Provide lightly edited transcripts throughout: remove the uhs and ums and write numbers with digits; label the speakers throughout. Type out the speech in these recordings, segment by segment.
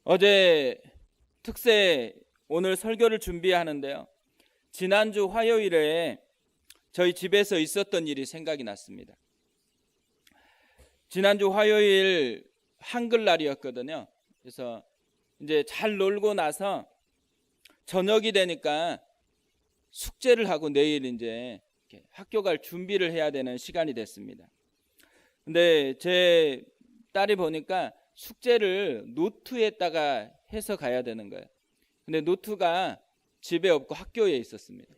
Speaker 1: 어제 특세 오늘 설교를 준비하는데요. 지난주 화요일에 저희 집에서 있었던 일이 생각이 났습니다. 지난주 화요일 한글날이었거든요. 그래서 이제 잘 놀고 나서 저녁이 되니까 숙제를 하고 내일 이제 학교 갈 준비를 해야 되는 시간이 됐습니다. 근데 제 딸이 보니까 숙제를 노트에다가 해서 가야 되는 거예요. 근데 노트가 집에 없고 학교에 있었습니다.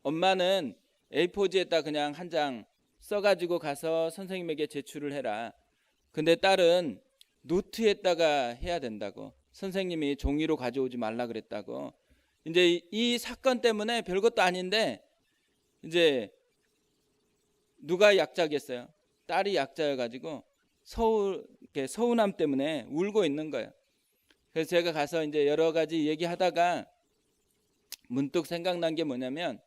Speaker 1: 엄마는 A4지에다 그냥 한 장 써가지고 가서 선생님에게 제출을 해라. 근데 딸은 노트에다가 해야 된다고, 선생님이 종이로 가져오지 말라 그랬다고. 이제 이 사건 때문에 별것도 아닌데 이제 누가 약자겠어요? 딸이 약자여가지고 서운함 때문에 울고 있는 거예요. 그래서 제가 가서 이제 여러 가지 얘기하다가 문득 생각난 게 뭐냐면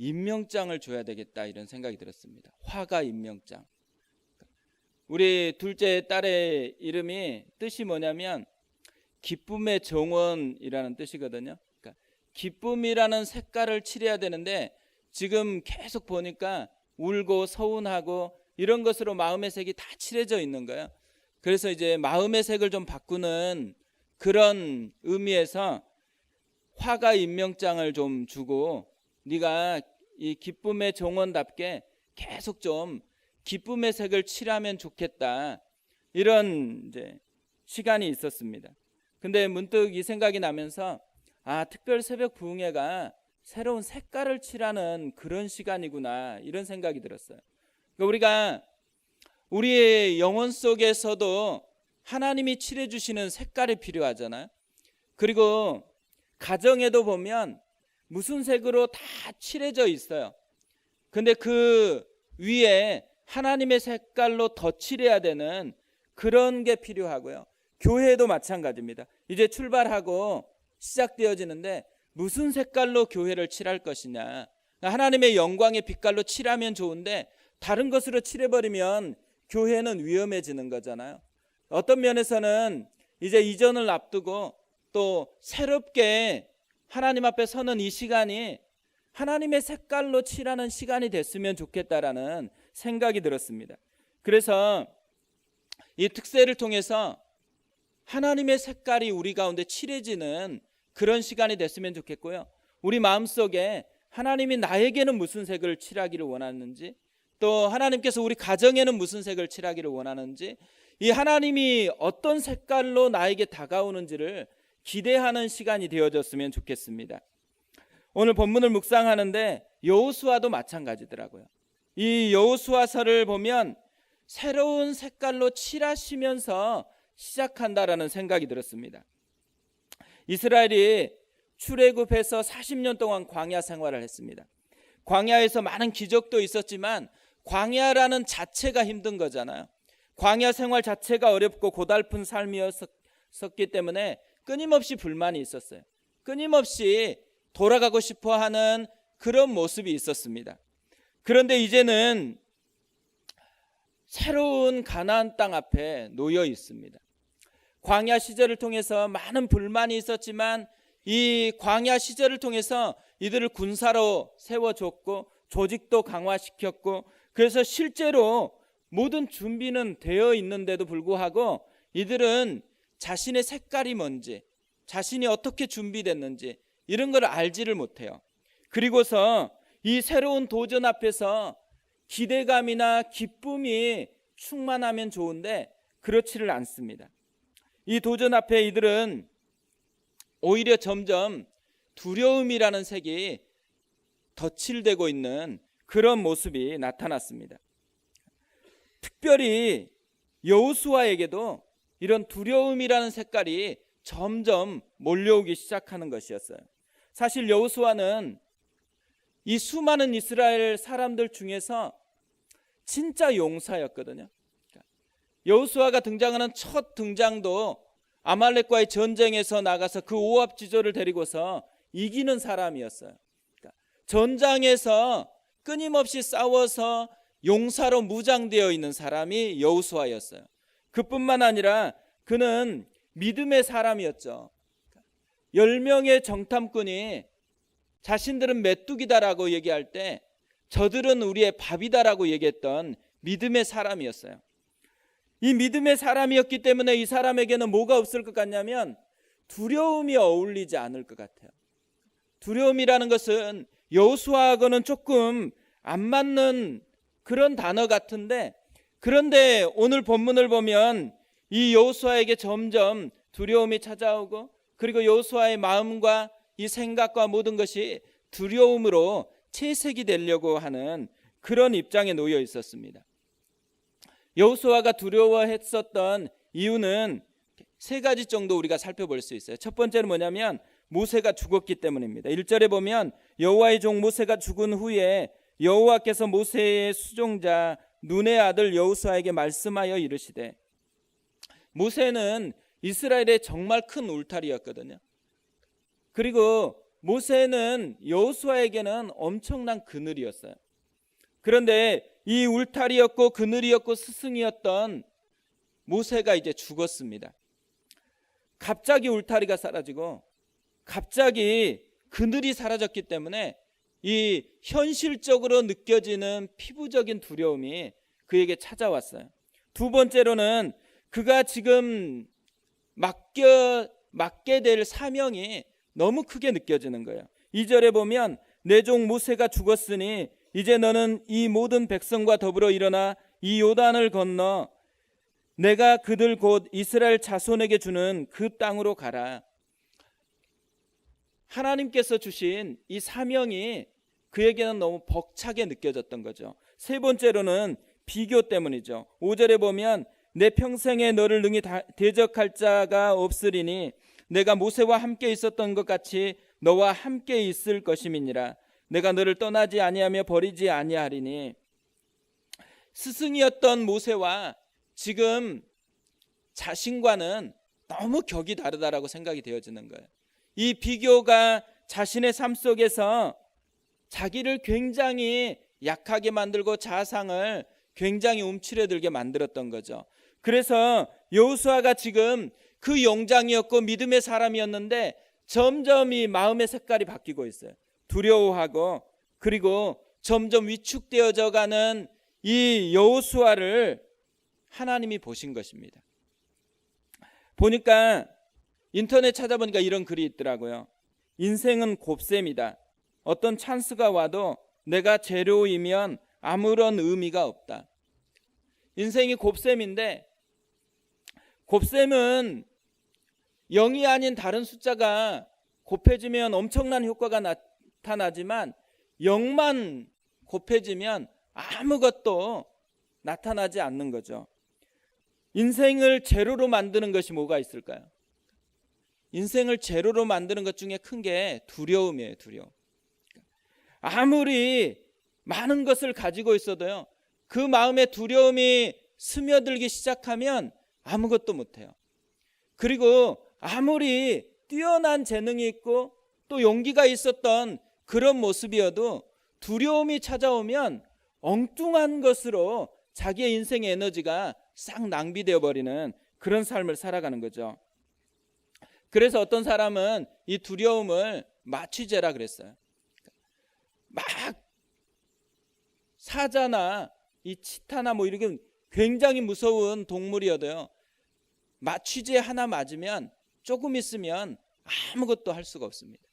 Speaker 1: 임명장을 줘야 되겠다, 이런 생각이 들었습니다. 화가 임명장. 우리 둘째 딸의 이름이 뜻이 뭐냐면 기쁨의 정원이라는 뜻이거든요. 그러니까 기쁨이라는 색깔을 칠해야 되는데 지금 계속 보니까 울고 서운하고 이런 것으로 마음의 색이 다 칠해져 있는 거예요. 그래서 이제 마음의 색을 좀 바꾸는 그런 의미에서 화가 임명장을 좀 주고, 네가 이 기쁨의 정원답게 계속 좀 기쁨의 색을 칠하면 좋겠다, 이런 이제 시간이 있었습니다. 근데 문득 이 생각이 나면서 특별 새벽 부흥회가 새로운 색깔을 칠하는 그런 시간이구나, 이런 생각이 들었어요. 그러니까 우리가 우리의 영혼 속에서도 하나님이 칠해주시는 색깔이 필요하잖아요. 그리고 가정에도 보면 무슨 색으로 다 칠해져 있어요. 근데 그 위에 하나님의 색깔로 더 칠해야 되는 그런 게 필요하고요. 교회도 마찬가지입니다. 이제 출발하고 시작되어지는데 무슨 색깔로 교회를 칠할 것이냐. 하나님의 영광의 빛깔로 칠하면 좋은데 다른 것으로 칠해버리면 교회는 위험해지는 거잖아요. 어떤 면에서는 이제 이전을 앞두고 또 새롭게 하나님 앞에 서는 이 시간이 하나님의 색깔로 칠하는 시간이 됐으면 좋겠다라는 생각이 들었습니다. 그래서 이 특세를 통해서 하나님의 색깔이 우리 가운데 칠해지는 그런 시간이 됐으면 좋겠고요. 우리 마음속에 하나님이 나에게는 무슨 색을 칠하기를 원하는지, 또 하나님께서 우리 가정에는 무슨 색을 칠하기를 원하는지, 이 하나님이 어떤 색깔로 나에게 다가오는지를 기대하는 시간이 되어졌으면 좋겠습니다. 오늘 본문을 묵상하는데 여호수아도 마찬가지더라고요. 이 여호수아서를 보면 새로운 색깔로 칠하시면서 시작한다라는 생각이 들었습니다. 이스라엘이 출애굽해서 40년 동안 광야 생활을 했습니다. 광야에서 많은 기적도 있었지만 광야라는 자체가 힘든 거잖아요. 광야 생활 자체가 어렵고 고달픈 삶이었기 때문에 끊임없이 불만이 있었어요. 끊임없이 돌아가고 싶어하는 그런 모습이 있었습니다. 그런데 이제는 새로운 가나안 땅 앞에 놓여 있습니다. 광야 시절을 통해서 많은 불만이 있었지만 이 광야 시절을 통해서 이들을 군사로 세워줬고 조직도 강화시켰고, 그래서 실제로 모든 준비는 되어 있는데도 불구하고 이들은 자신의 색깔이 뭔지, 자신이 어떻게 준비됐는지 이런 걸 알지를 못해요. 그리고서 이 새로운 도전 앞에서 기대감이나 기쁨이 충만하면 좋은데 그렇지를 않습니다. 이 도전 앞에 이들은 오히려 점점 두려움이라는 색이 덧칠되고 있는 그런 모습이 나타났습니다. 특별히 여호수아에게도 이런 두려움이라는 색깔이 점점 몰려오기 시작하는 것이었어요. 사실 여호수아는 이 수많은 이스라엘 사람들 중에서 진짜 용사였거든요. 여호수아가 등장하는 첫 등장도 아말렉과의 전쟁에서 나가서 그 오합지졸을 데리고서 이기는 사람이었어요. 전장에서 끊임없이 싸워서 용사로 무장되어 있는 사람이 여호수아였어요. 그뿐만 아니라 그는 믿음의 사람이었죠. 10명의 정탐꾼이 자신들은 메뚜기다라고 얘기할 때 저들은 우리의 밥이다라고 얘기했던 믿음의 사람이었어요. 이 믿음의 사람이었기 때문에 이 사람에게는 뭐가 없을 것 같냐면 두려움이 어울리지 않을 것 같아요. 두려움이라는 것은 여호수아하고는 조금 안 맞는 그런 단어 같은데, 그런데 오늘 본문을 보면 이 여호수아에게 점점 두려움이 찾아오고, 그리고 여호수아의 마음과 이 생각과 모든 것이 두려움으로 채색이 되려고 하는 그런 입장에 놓여 있었습니다. 여호수아가 두려워했었던 이유는 세 가지 정도 우리가 살펴볼 수 있어요. 첫 번째는 뭐냐면 모세가 죽었기 때문입니다. 1절에 보면 여호와의 종 모세가 죽은 후에 여호와께서 모세의 수종자 눈의 아들 여호수아에게 말씀하여 이르시되, 모세는 이스라엘의 정말 큰 울타리였거든요. 그리고 모세는 여호수아에게는 엄청난 그늘이었어요. 그런데 이 울타리였고 그늘이었고 스승이었던 모세가 이제 죽었습니다. 갑자기 울타리가 사라지고 갑자기 그늘이 사라졌기 때문에 이 현실적으로 느껴지는 피부적인 두려움이 그에게 찾아왔어요. 두 번째로는 그가 지금 맡게 될 사명이 너무 크게 느껴지는 거예요. 2절에 보면 내 종 모세가 죽었으니 이제 너는 이 모든 백성과 더불어 일어나 이 요단을 건너 내가 그들 곧 이스라엘 자손에게 주는 그 땅으로 가라. 하나님께서 주신 이 사명이 그에게는 너무 벅차게 느껴졌던 거죠. 세 번째로는 비교 때문이죠. 5절에 보면 내 평생에 너를 능히 대적할 자가 없으리니 내가 모세와 함께 있었던 것 같이 너와 함께 있을 것임이니라. 내가 너를 떠나지 아니하며 버리지 아니하리니. 스승이었던 모세와 지금 자신과는 너무 격이 다르다라고 생각이 되어지는 거예요. 이 비교가 자신의 삶 속에서 자기를 굉장히 약하게 만들고 자상을 굉장히 움츠려들게 만들었던 거죠. 그래서 여호수아가 지금 그 용장이었고 믿음의 사람이었는데 점점 이 마음의 색깔이 바뀌고 있어요. 두려워하고, 그리고 점점 위축되어져 가는 이 여호수아를 하나님이 보신 것입니다. 보니까 인터넷 찾아보니까 이런 글이 있더라고요. 인생은 곱셈이다. 어떤 찬스가 와도 내가 제로이면 아무런 의미가 없다. 인생이 곱셈인데, 곱셈은 0이 아닌 다른 숫자가 곱해지면 엄청난 효과가 나타나지만 0만 곱해지면 아무것도 나타나지 않는 거죠. 인생을 제로로 만드는 것이 뭐가 있을까요? 인생을 제로로 만드는 것 중에 큰 게 두려움이에요. 두려움. 아무리 많은 것을 가지고 있어도요, 그 마음에 두려움이 스며들기 시작하면 아무것도 못해요. 그리고 아무리 뛰어난 재능이 있고 또 용기가 있었던 그런 모습이어도 두려움이 찾아오면 엉뚱한 것으로 자기의 인생의 에너지가 싹 낭비되어 버리는 그런 삶을 살아가는 거죠. 그래서 어떤 사람은 이 두려움을 마취제라 그랬어요. 막 사자나 이 치타나 뭐 이렇게 굉장히 무서운 동물이어도요, 마취제 하나 맞으면 조금 있으면 아무것도 할 수가 없습니다.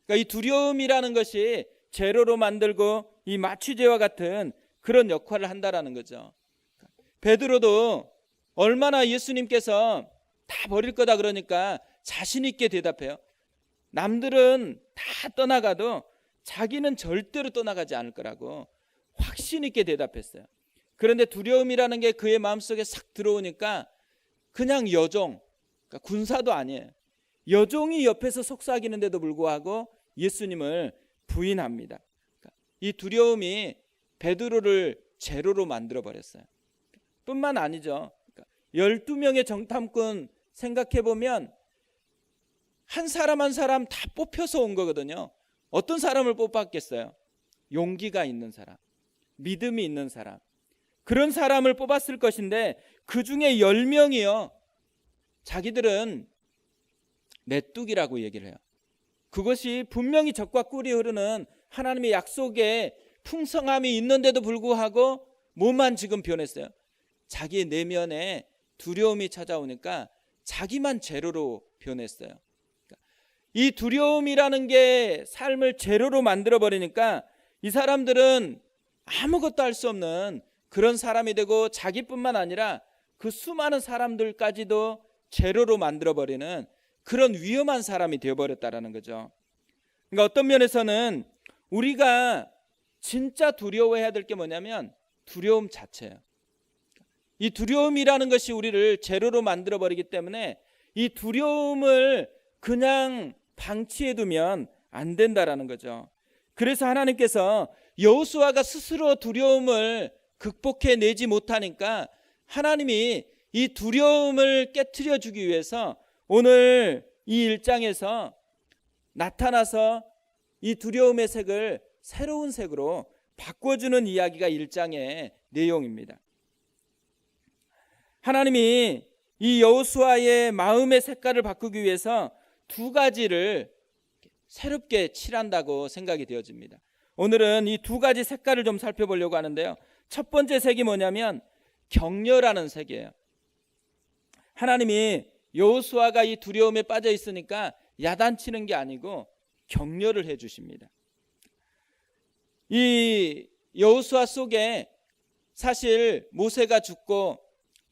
Speaker 1: 그러니까 이 두려움이라는 것이 제로로 만들고 이 마취제와 같은 그런 역할을 한다라는 거죠. 베드로도 얼마나 예수님께서 다 버릴 거다 그러니까 자신 있게 대답해요. 남들은 다 떠나가도 자기는 절대로 떠나가지 않을 거라고 확신 있게 대답했어요. 그런데 두려움이라는 게 그의 마음속에 싹 들어오니까 그냥 여종, 그러니까 군사도 아니에요. 여종이 옆에서 속삭이는데도 불구하고 예수님을 부인합니다. 이 두려움이 베드로를 제로로 만들어버렸어요. 뿐만 아니죠. 12명의 정탐꾼 생각해보면 한 사람 한 사람 다 뽑혀서 온 거거든요. 어떤 사람을 뽑았겠어요? 용기가 있는 사람, 믿음이 있는 사람, 그런 사람을 뽑았을 것인데 그 중에 10명이요 자기들은 메뚜기라고 얘기를 해요. 그것이 분명히 젖과 꿀이 흐르는 하나님의 약속에 풍성함이 있는데도 불구하고 뭐만 지금 변했어요? 자기의 내면에 두려움이 찾아오니까 자기만 제로로 변했어요. 이 두려움이라는 게 삶을 제로로 만들어버리니까 이 사람들은 아무것도 할 수 없는 그런 사람이 되고 자기뿐만 아니라 그 수많은 사람들까지도 제로로 만들어버리는 그런 위험한 사람이 되어버렸다라는 거죠. 그러니까 어떤 면에서는 우리가 진짜 두려워해야 될 게 뭐냐면 두려움 자체예요. 이 두려움이라는 것이 우리를 제로로 만들어버리기 때문에 이 두려움을 그냥 방치해두면 안 된다라는 거죠. 그래서 하나님께서 여호수아가 스스로 두려움을 극복해내지 못하니까 하나님이 이 두려움을 깨트려 주기 위해서 오늘 이 1장에서 나타나서 이 두려움의 색을 새로운 색으로 바꿔주는 이야기가 1장의 내용입니다. 하나님이 이 여호수아의 마음의 색깔을 바꾸기 위해서 두 가지를 새롭게 칠한다고 생각이 되어집니다. 오늘은 이 두 가지 색깔을 좀 살펴보려고 하는데요. 첫 번째 색이 뭐냐면 격려라는 색이에요. 하나님이 여호수아가 이 두려움에 빠져 있으니까 야단치는 게 아니고 격려를 해 주십니다. 이 여호수아 속에 사실 모세가 죽고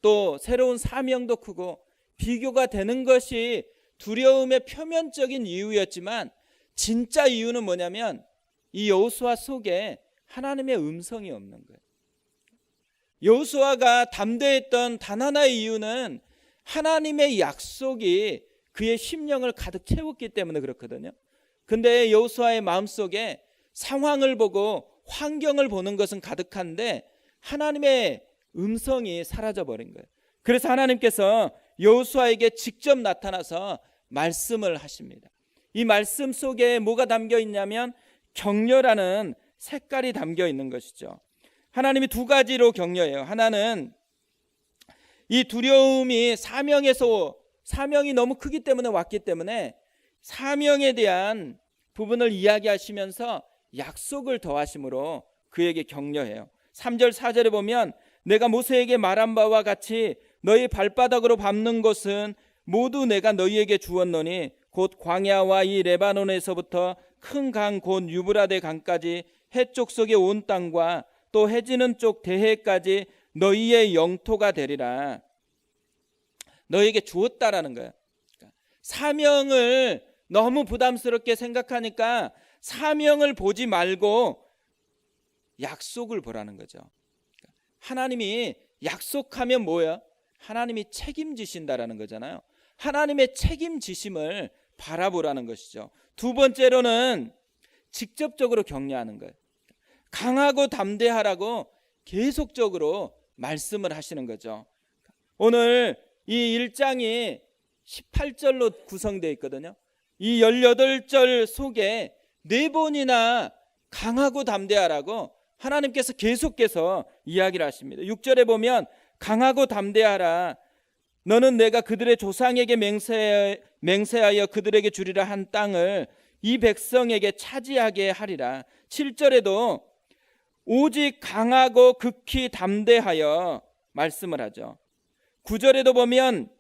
Speaker 1: 또 새로운 사명도 크고 비교가 되는 것이 두려움의 표면적인 이유였지만 진짜 이유는 뭐냐면 이 여호수아 속에 하나님의 음성이 없는 거예요. 여호수아가 담대했던 단 하나의 이유는 하나님의 약속이 그의 심령을 가득 채웠기 때문에 그렇거든요. 근데 여호수아의 마음속에 상황을 보고 환경을 보는 것은 가득한데 하나님의 음성이 사라져버린 거예요. 그래서 하나님께서 여호수아에게 직접 나타나서 말씀을 하십니다. 이 말씀 속에 뭐가 담겨 있냐면 격려라는 색깔이 담겨 있는 것이죠. 하나님이 두 가지로 격려해요. 하나는 이 두려움이 사명이 너무 크기 때문에 왔기 때문에 사명에 대한 부분을 이야기하시면서 약속을 더하심으로 그에게 격려해요. 3절 4절에 보면 내가 모세에게 말한 바와 같이 너희 발바닥으로 밟는 곳은 모두 내가 너희에게 주었노니 곧 광야와 이 레바논에서부터 큰 강 곧 유브라데 강까지 해쪽 속의 온 땅과 또 해지는 쪽 대해까지 너희의 영토가 되리라. 너희에게 주었다라는 거예요. 사명을 너무 부담스럽게 생각하니까 사명을 보지 말고 약속을 보라는 거죠. 하나님이 약속하면 뭐예요? 하나님이 책임지신다라는 거잖아요. 하나님의 책임지심을 바라보라는 것이죠. 두 번째로는 직접적으로 격려하는 거예요. 강하고 담대하라고 계속적으로 말씀을 하시는 거죠. 오늘 이 1장이 18절로 구성되어 있거든요. 이 18절 속에 4번이나 강하고 담대하라고 하나님께서 계속해서 이야기를 하십니다. 6절에 보면 강하고 담대하라. 너는 내가 그들의 조상에게 맹세하여 그들에게 주리라 한 땅을 이 백성에게 차지하게 하리라. 7절에도 오직 강하고 극히 담대하여 말씀을 하죠. 9절에도 보면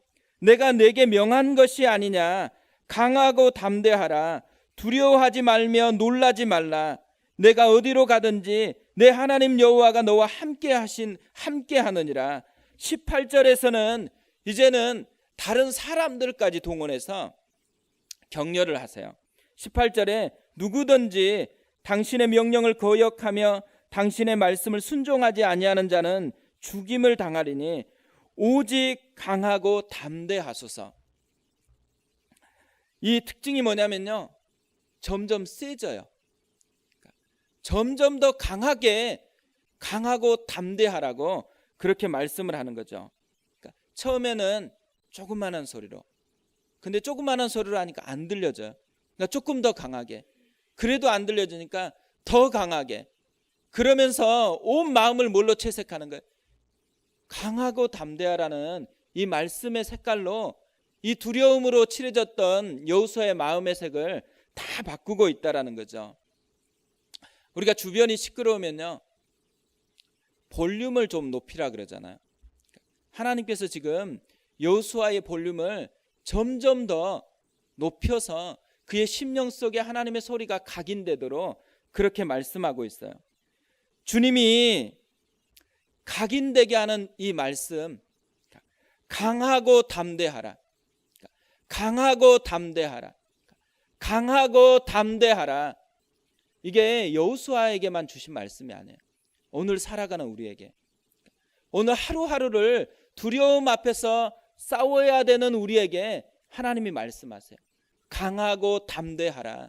Speaker 1: 내가 내게 명한 것이 아니냐. 강하고 담대하라. 두려워하지 말며 놀라지 말라. 내가 어디로 가든지 내 하나님 여호와가 너와 함께 하느니라. 18절에서는 이제는 다른 사람들까지 동원해서 격려를 하세요. 18절에 누구든지 당신의 명령을 거역하며 당신의 말씀을 순종하지 아니하는 자는 죽임을 당하리니 오직 강하고 담대하소서. 이 특징이 뭐냐면요, 점점 세져요. 점점 더 강하고 담대하라고 그렇게 말씀을 하는 거죠. 그러니까 처음에는 조그마한 소리로, 근데 조그마한 소리로 하니까 안 들려져요. 그러니까 조금 더 강하게, 그래도 안 들려지니까 더 강하게, 그러면서 온 마음을 뭘로 채색하는 거예요? 강하고 담대하라는 이 말씀의 색깔로 이 두려움으로 칠해졌던 여호수아의 마음의 색을 다 바꾸고 있다라는 거죠. 우리가 주변이 시끄러우면요, 볼륨을 좀 높이라 그러잖아요. 하나님께서 지금 여호수아의 볼륨을 점점 더 높여서 그의 심령 속에 하나님의 소리가 각인되도록 그렇게 말씀하고 있어요. 주님이 각인되게 하는 이 말씀, 강하고 담대하라, 강하고 담대하라, 강하고 담대하라. 이게 여호수아에게만 주신 말씀이 아니에요. 오늘 살아가는 우리에게, 오늘 하루하루를 두려움 앞에서 싸워야 되는 우리에게 하나님이 말씀하세요. 강하고 담대하라.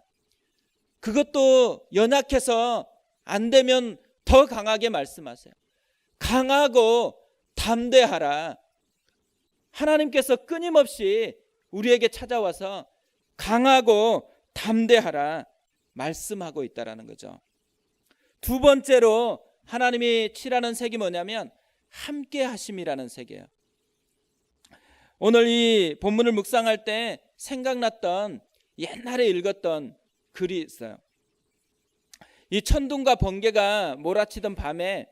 Speaker 1: 그것도 연약해서 안 되면 더 강하게 말씀하세요. 강하고 담대하라. 하나님께서 끊임없이 우리에게 찾아와서 강하고 담대하라 말씀하고 있다라는 거죠. 두 번째로 하나님이 칠하는 색이 뭐냐면 함께 하심이라는 색이에요. 오늘 이 본문을 묵상할 때 생각났던 옛날에 읽었던 글이 있어요. 이 천둥과 번개가 몰아치던 밤에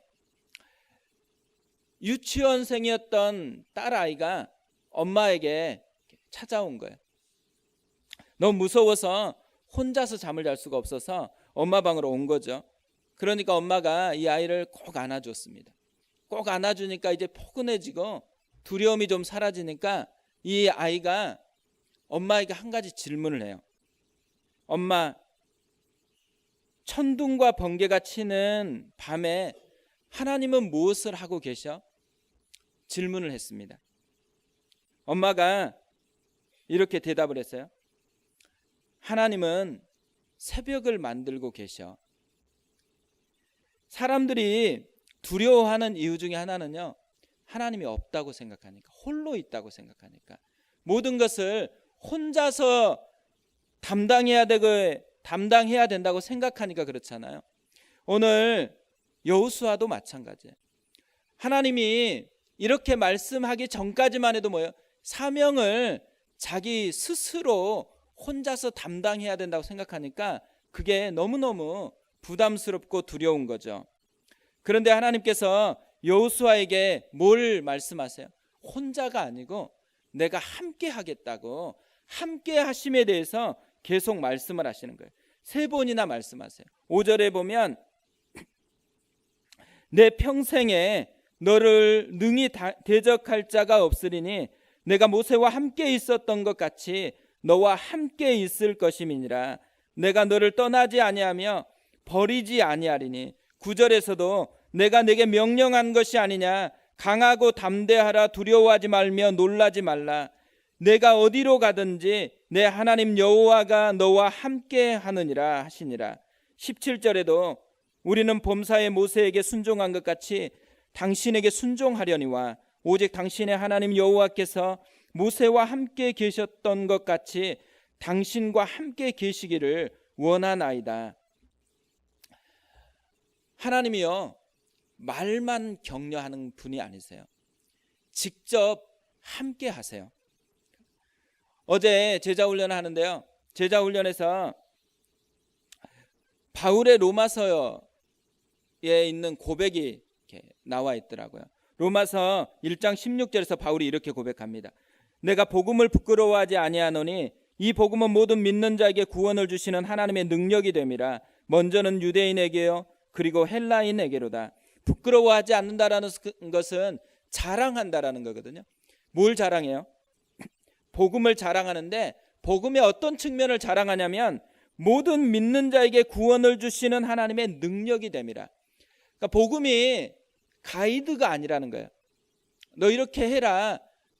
Speaker 1: 유치원생이었던 딸아이가 엄마에게 찾아온 거예요. 너무 무서워서 혼자서 잠을 잘 수가 없어서 엄마 방으로 온 거죠. 그러니까 엄마가 이 아이를 꼭 안아줬습니다. 꼭 안아주니까 이제 포근해지고 두려움이 좀 사라지니까 이 아이가 엄마에게 한 가지 질문을 해요. 엄마, 천둥과 번개가 치는 밤에 하나님은 무엇을 하고 계셔? 질문을 했습니다. 엄마가 이렇게 대답을 했어요. 하나님은 새벽을 만들고 계셔. 사람들이 두려워하는 이유 중에 하나는요, 하나님이 없다고 생각하니까, 홀로 있다고 생각하니까, 모든 것을 혼자서 담당해야 된다고 생각하니까 그렇잖아요. 오늘 여호수아도 마찬가지예요. 하나님이 이렇게 말씀하기 전까지만 해도 뭐예요? 사명을 자기 스스로 혼자서 담당해야 된다고 생각하니까 그게 너무너무 부담스럽고 두려운 거죠. 그런데 하나님께서 여호수아에게 뭘 말씀하세요? 혼자가 아니고 내가 함께 하겠다고, 함께 하심에 대해서 계속 말씀을 하시는 거예요. 3번이나 말씀하세요. 5절에 보면 내 평생에 너를 능히 대적할 자가 없으리니 내가 모세와 함께 있었던 것 같이 너와 함께 있을 것임이니라. 내가 너를 떠나지 아니하며 버리지 아니하리니. 9절에서도 내가 내게 명령한 것이 아니냐. 강하고 담대하라. 두려워하지 말며 놀라지 말라. 내가 어디로 가든지 내 하나님 여호와가 너와 함께 하느니라 하시니라. 17절에도 우리는 범사에 모세에게 순종한 것 같이 당신에게 순종하려니와 오직 당신의 하나님 여호와께서 모세와 함께 계셨던 것 같이 당신과 함께 계시기를 원하나이다. 하나님이요, 말만 격려하는 분이 아니세요. 직접 함께 하세요. 어제 제자훈련을 하는데요, 제자훈련에서 바울의 로마서에 있는 고백이 이렇게 나와 있더라고요. 로마서 1장 16절에서 바울이 이렇게 고백합니다. 내가 복음을 부끄러워하지 아니하노니 이 복음은 모든 믿는 자에게 구원을 주시는 하나님의 능력이 됨이라. 먼저는 유대인에게요 그리고 헬라인에게로다. 부끄러워하지 않는다라는 것은 자랑한다라는 거거든요. 뭘 자랑해요? 복음을 자랑하는데 복음의 어떤 측면을 자랑하냐면 모든 믿는 자에게 구원을 주시는 하나님의 능력이 됨이라. 그러니까 복음이 가이드가 아니라는 거예요. 너 이렇게 해라,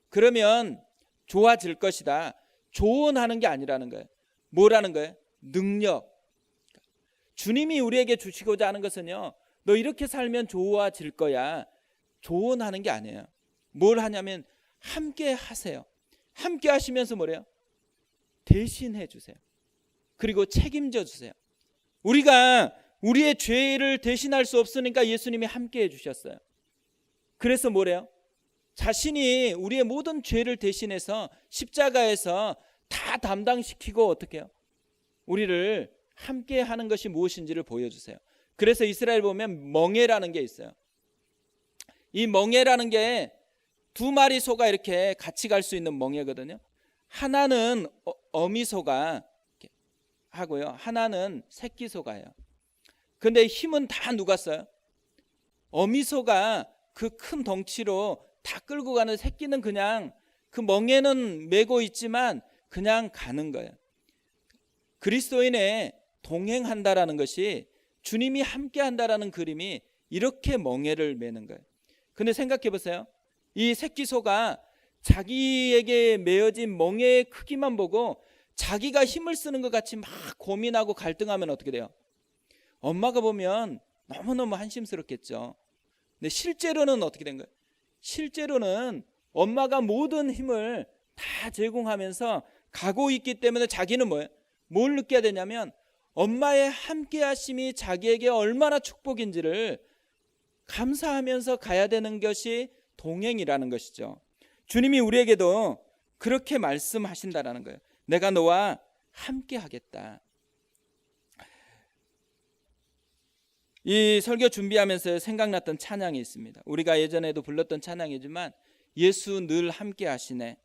Speaker 1: 그러면 좋아질 것이다. 조언하는 게 아니라는 거예요. 뭐라는 거예요? 능력. 주님이 우리에게 주시고자 하는 것은요, 너 이렇게 살면 좋아질 거야. 조언하는 게 아니에요. 뭘 하냐면 함께 하세요. 함께 하시면서 뭐래요? 대신해 주세요. 그리고 책임져 주세요. 우리가 우리의 죄를 대신할 수 없으니까 예수님이 함께 해주셨어요. 그래서 뭐래요? 자신이 우리의 모든 죄를 대신해서 십자가에서 다 담당시키고 어떻게 해요? 우리를 함께 하는 것이 무엇인지를 보여주세요. 그래서 이스라엘 보면 멍에라는 게 있어요. 이 멍에라는 게 두 마리 소가 이렇게 같이 갈 수 있는 멍에거든요. 하나는 어미 소가 하고요, 하나는 새끼 소가예요. 근데 힘은 다 누가 써요? 어미 소가 그 큰 덩치로 다 끌고 가는, 새끼는 그냥 그 멍에는 메고 있지만 그냥 가는 거예요. 그리스도인의 동행한다라는 것이, 주님이 함께 한다라는 그림이 이렇게 멍에를 메는 거예요. 근데 생각해 보세요. 이 새끼 소가 자기에게 메어진 멍에의 크기만 보고 자기가 힘을 쓰는 것 같이 막 고민하고 갈등하면 어떻게 돼요? 엄마가 보면 너무너무 한심스럽겠죠. 근데 실제로는 어떻게 된 거예요? 실제로는 엄마가 모든 힘을 다 제공하면서 가고 있기 때문에 자기는 뭐예요? 뭘 느껴야 되냐면 엄마의 함께 하심이 자기에게 얼마나 축복인지를 감사하면서 가야 되는 것이 동행이라는 것이죠. 주님이 우리에게도 그렇게 말씀하신다라는 거예요. 내가 너와 함께 하겠다. 이 설교 준비하면서 생각났던 찬양이 있습니다. 우리가 예전에도 불렀던 찬양이지만 예수 늘 함께 하시네.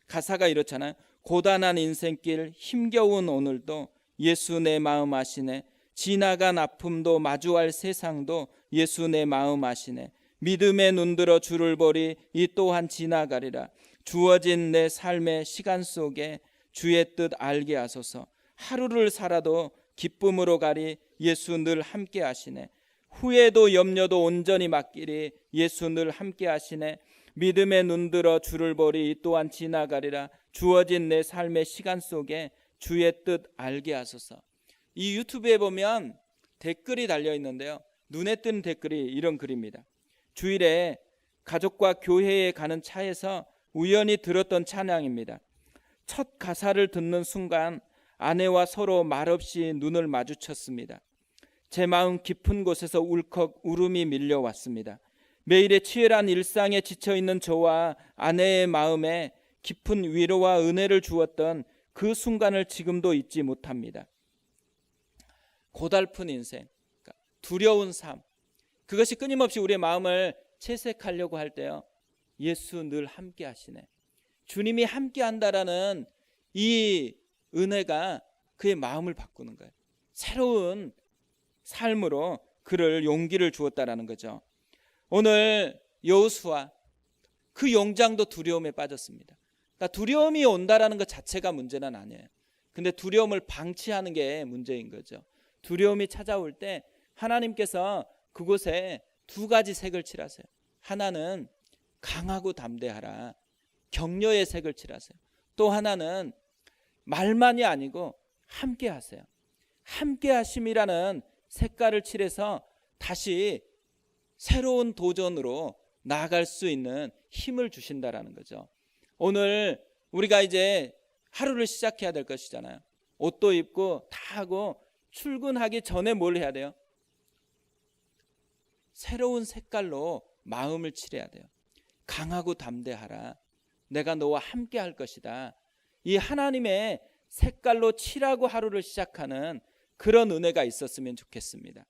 Speaker 1: 가사가 이렇잖아요. 고단한 인생길 힘겨운 오늘도 예수 내 마음 아시네. 지나간 아픔도 마주할 세상도 예수 내 마음 아시네. 믿음에 눈들어 주를 보리 이 또한 지나가리라. 주어진 내 삶의 시간 속에 주의 뜻 알게 하소서. 하루를 살아도 기쁨으로 가리 예수 늘 함께 하시네. 후회도 염려도 온전히 맡기리 예수 늘 함께 하시네. 믿음에 눈들어 주를 보리 이 또한 지나가리라. 주어진 내 삶의 시간 속에 주의 뜻 알게 하소서. 이 유튜브에 보면 댓글이 달려 있는데요, 눈에 띄는 댓글이 이런 글입니다. 주일에 가족과 교회에 가는 차에서 우연히 들었던 찬양입니다. 첫 가사를 듣는 순간 아내와 서로 말없이 눈을 마주쳤습니다. 제 마음 깊은 곳에서 울컥 울음이 밀려왔습니다. 매일의 치열한 일상에 지쳐있는 저와 아내의 마음에 깊은 위로와 은혜를 주었던 그 순간을 지금도 잊지 못합니다. 고달픈 인생, 두려운 삶, 그것이 끊임없이 우리의 마음을 채색하려고 할 때요, 예수 늘 함께 하시네. 주님이 함께 한다라는 이 은혜가 그의 마음을 바꾸는 거예요. 새로운 삶으로 그를 용기를 주었다라는 거죠. 오늘 여호수아, 그 용장도 두려움에 빠졌습니다. 그러니까 두려움이 온다라는 것 자체가 문제는 아니에요. 근데 두려움을 방치하는 게 문제인 거죠. 두려움이 찾아올 때 하나님께서 그곳에 두 가지 색을 칠하세요. 하나는 강하고 담대하라, 격려의 색을 칠하세요. 또 하나는 말만이 아니고 함께 하세요. 함께 하심이라는 색깔을 칠해서 다시 새로운 도전으로 나아갈 수 있는 힘을 주신다라는 거죠. 오늘 우리가 이제 하루를 시작해야 될 것이잖아요. 옷도 입고 다 하고 출근하기 전에 뭘 해야 돼요? 새로운 색깔로 마음을 칠해야 돼요. 강하고 담대하라. 내가 너와 함께 할 것이다. 이 하나님의 색깔로 칠하고 하루를 시작하는 그런 은혜가 있었으면 좋겠습니다.